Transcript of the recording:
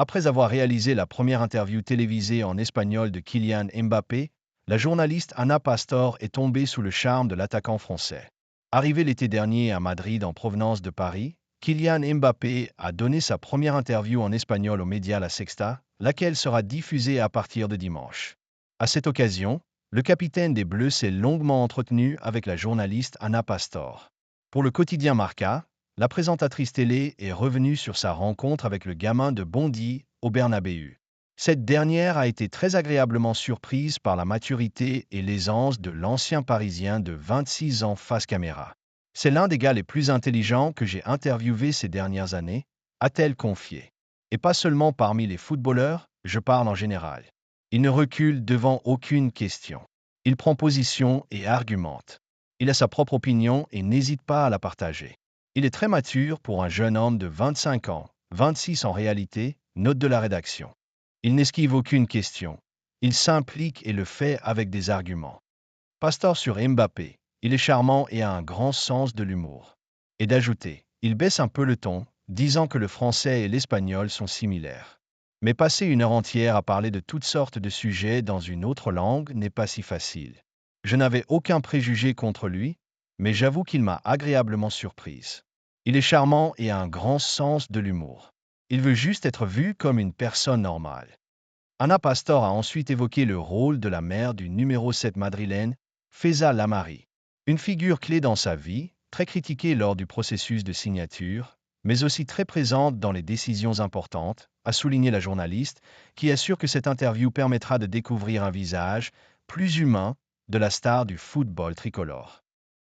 Après avoir réalisé la première interview télévisée en espagnol de Kylian Mbappé, la journaliste Ana Pastor est tombée sous le charme de l'attaquant français. Arrivé l'été dernier à Madrid en provenance de Paris, Kylian Mbappé a donné sa première interview en espagnol aux médias La Sexta, laquelle sera diffusée à partir de dimanche. À cette occasion, le capitaine des Bleus s'est longuement entretenu avec la journaliste Ana Pastor. Pour le quotidien Marca, la présentatrice télé est revenue sur sa rencontre avec le gamin de Bondy au Bernabéu. Cette dernière a été très agréablement surprise par la maturité et l'aisance de l'ancien Parisien de 26 ans face caméra. C'est l'un des gars les plus intelligents que j'ai interviewé ces dernières années, a-t-elle confié. Et pas seulement parmi les footballeurs, je parle en général. Il ne recule devant aucune question. Il prend position et argumente. Il a sa propre opinion et n'hésite pas à la partager. Il est très mature pour un jeune homme de 25 ans, 26 en réalité, note de la rédaction. Il n'esquive aucune question. Il s'implique et le fait avec des arguments. Pastor sur Mbappé, il est charmant et a un grand sens de l'humour. Et d'ajouter, il baisse un peu le ton, disant que le français et l'espagnol sont similaires. Mais passer une heure entière à parler de toutes sortes de sujets dans une autre langue n'est pas si facile. Je n'avais aucun préjugé contre lui, mais j'avoue qu'il m'a agréablement surprise. Il est charmant et a un grand sens de l'humour. Il veut juste être vu comme une personne normale. Ana Pastor a ensuite évoqué le rôle de la mère du numéro 7 madrilène, Feza Lamari. Une figure clé dans sa vie, très critiquée lors du processus de signature, mais aussi très présente dans les décisions importantes, a souligné la journaliste, qui assure que cette interview permettra de découvrir un visage plus humain de la star du football tricolore.